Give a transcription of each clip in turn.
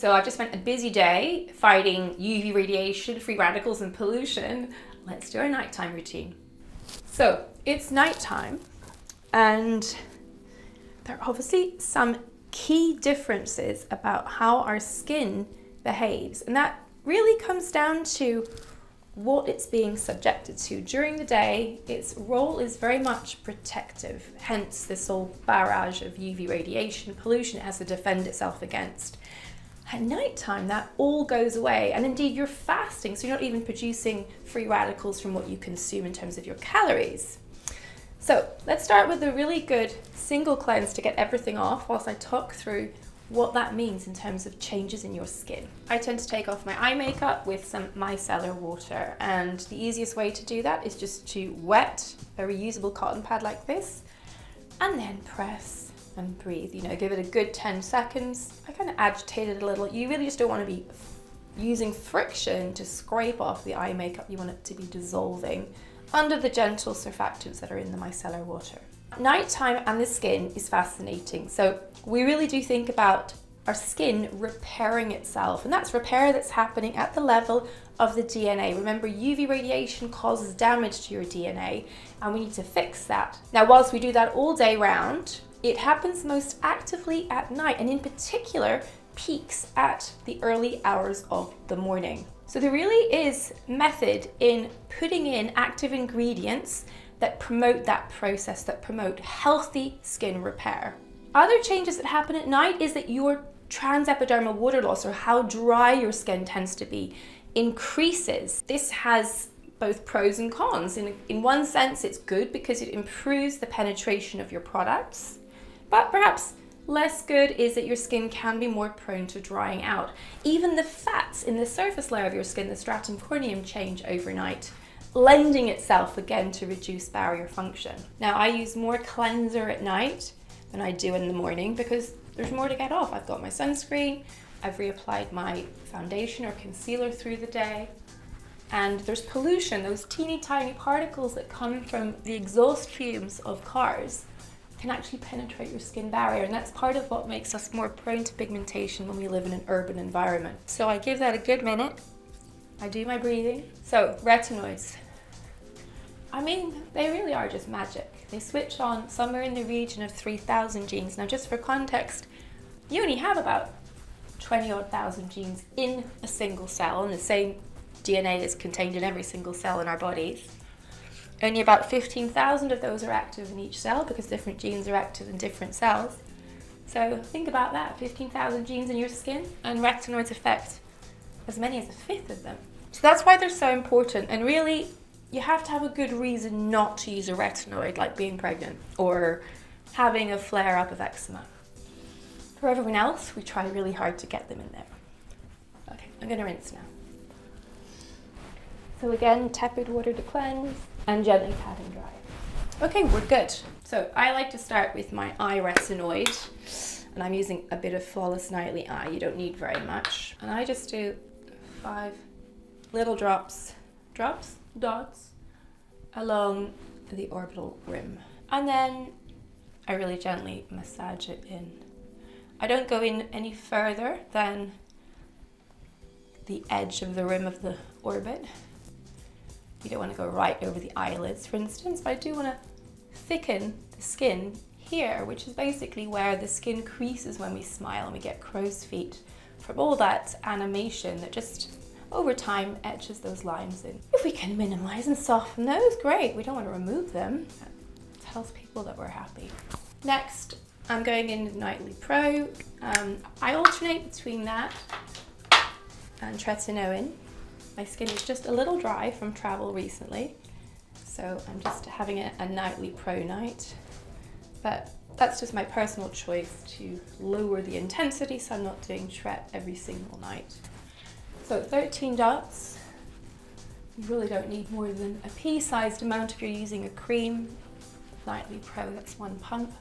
So I've just spent a busy day fighting UV radiation, free radicals and pollution. Let's do our nighttime routine. So it's nighttime and there are obviously some key differences about how our skin behaves. And that really comes down to what it's being subjected to. During the day, its role is very much protective, hence this whole barrage of UV radiation, pollution it has to defend itself against. At nighttime, that all goes away, and indeed you're fasting, so you're not even producing free radicals from what you consume in terms of your calories. So let's start with a really good single cleanse to get everything off whilst I talk through what that means in terms of changes in your skin. I tend to take off my eye makeup with some micellar water, and the easiest way to do that is just to wet a reusable cotton pad like this and then press and breathe. You know, give it a good 10 seconds. I kind of agitate it a little. You really just don't want to be using friction to scrape off the eye makeup. You want it to be dissolving under the gentle surfactants that are in the micellar water. Nighttime and the skin is fascinating. So we really do think about our skin repairing itself, and that's repair that's happening at the level of the DNA. Remember, UV radiation causes damage to your DNA, and we need to fix that. Now, whilst we do that all day round, it happens most actively at night, and in particular, peaks at the early hours of the morning. So there really is method in putting in active ingredients that promote that process, that promote healthy skin repair. Other changes that happen at night is that your transepidermal water loss, or how dry your skin tends to be, increases. This has both pros and cons. In one sense, it's good because it improves the penetration of your products, but perhaps less good is that your skin can be more prone to drying out. Even the fats in the surface layer of your skin, the stratum corneum, change overnight, lending itself again to reduce barrier function. Now, I use more cleanser at night than I do in the morning because there's more to get off. I've got my sunscreen, I've reapplied my foundation or concealer through the day, and there's pollution, those teeny tiny particles that come from the exhaust fumes of cars can actually penetrate your skin barrier, and that's part of what makes us more prone to pigmentation when we live in an urban environment. So I give that a good minute. I do my breathing. So retinoids. I mean, they really are just magic. They switch on somewhere in the region of 3,000 genes. Now, just for context, you only have about 20-odd thousand genes in a single cell, and the same DNA is contained in every single cell in our bodies. Only about 15,000 of those are active in each cell because different genes are active in different cells. So think about that, 15,000 genes in your skin, and retinoids affect as many as a fifth of them. So that's why they're so important, and really you have to have a good reason not to use a retinoid, like being pregnant or having a flare-up of eczema. For everyone else, we try really hard to get them in there. Okay, I'm going to rinse now. So again, tepid water to cleanse and gently pat and dry. Okay, we're good. So I like to start with my eye retinoid, and I'm using a bit of Flawless Nightly Eye. You don't need very much. And I just do 5 little dots along the orbital rim. And then I really gently massage it in. I don't go in any further than the edge of the rim of the orbit. You don't want to go right over the eyelids, for instance, but I do want to thicken the skin here, which is basically where the skin creases when we smile and we get crow's feet from all that animation that just over time etches those lines in. If we can minimize and soften those, great. We don't want to remove them. That tells people that we're happy. Next, I'm going in with Nightly Pro. I alternate between that and tretinoin. My skin is just a little dry from travel recently, so I'm just having a Nightly Pro night. But that's just my personal choice to lower the intensity, so I'm not doing tret every single night. So 13 dots. You really don't need more than a pea-sized amount if you're using a cream. Nightly Pro, that's 1 pump.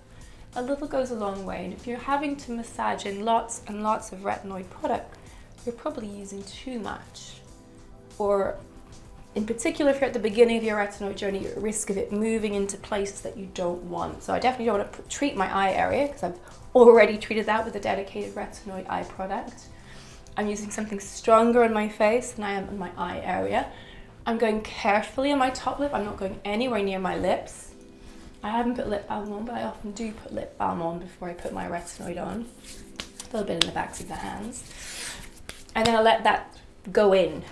A little goes a long way, and if you're having to massage in lots and lots of retinoid product, you're probably using too much. Or in particular, if you're at the beginning of your retinoid journey, you're at risk of it moving into places that you don't want. So I definitely don't want to treat my eye area because I've already treated that with a dedicated retinoid eye product. I'm using something stronger on my face than I am in my eye area. I'm going carefully on my top lip. I'm not going anywhere near my lips. I haven't put lip balm on, but I often do put lip balm on before I put my retinoid on. A little bit in the backs of the hands. And then I'll let that go in.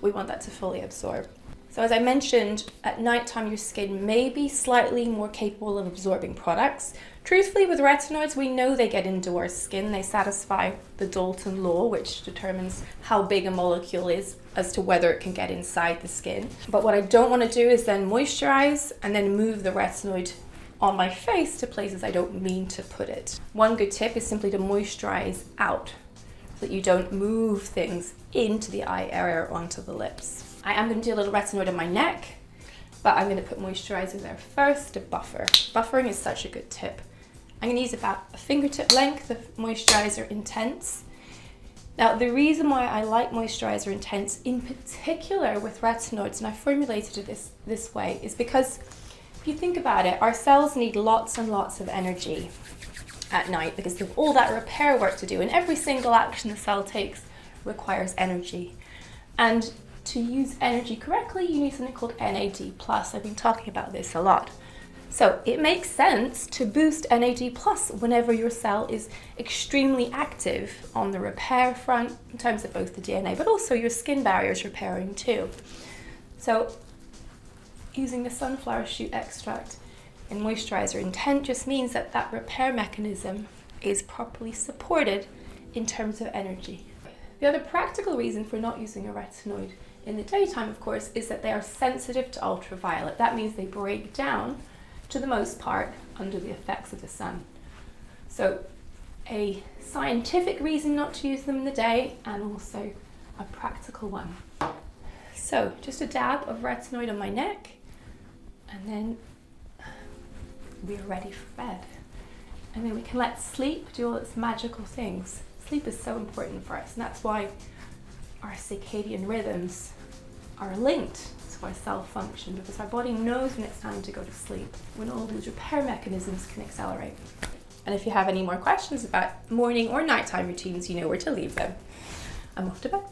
We want that to fully absorb. So as I mentioned, at nighttime your skin may be slightly more capable of absorbing products. Truthfully, with retinoids, we know they get into our skin. They satisfy the Dalton law, which determines how big a molecule is as to whether it can get inside the skin. But what I don't want to do is then moisturize and then move the retinoid on my face to places I don't mean to put it. One good tip is simply to moisturize out so that you don't move things into the eye area or onto the lips. I am going to do a little retinoid on my neck, but I'm going to put moisturizer there first to buffer. Buffering is such a good tip. I'm going to use about a fingertip length of Moisturizer Intense. Now, the reason why I like Moisturizer Intense, in particular with retinoids, and I formulated it this way, is because if you think about it, our cells need lots and lots of energy at night because they have all that repair work to do, and every single action the cell takes requires energy. And to use energy correctly, you need something called NAD+. I've been talking about this a lot. So it makes sense to boost NAD+ whenever your cell is extremely active on the repair front in terms of both the DNA, but also your skin barrier is repairing too. So using the sunflower shoot extract in Moisturizer Intense just means that that repair mechanism is properly supported in terms of energy. The other practical reason for not using a retinoid in the daytime, of course, is that they are sensitive to ultraviolet. That means they break down, to the most part, under the effects of the sun. So a scientific reason not to use them in the day, and also a practical one. So just a dab of retinoid on my neck, and then we're ready for bed. And then we can let sleep do all its magical things. Sleep is so important for us, and that's why our circadian rhythms are linked to our cell function, because our body knows when it's time to go to sleep, when all those repair mechanisms can accelerate. And if you have any more questions about morning or nighttime routines, you know where to leave them. I'm off to bed.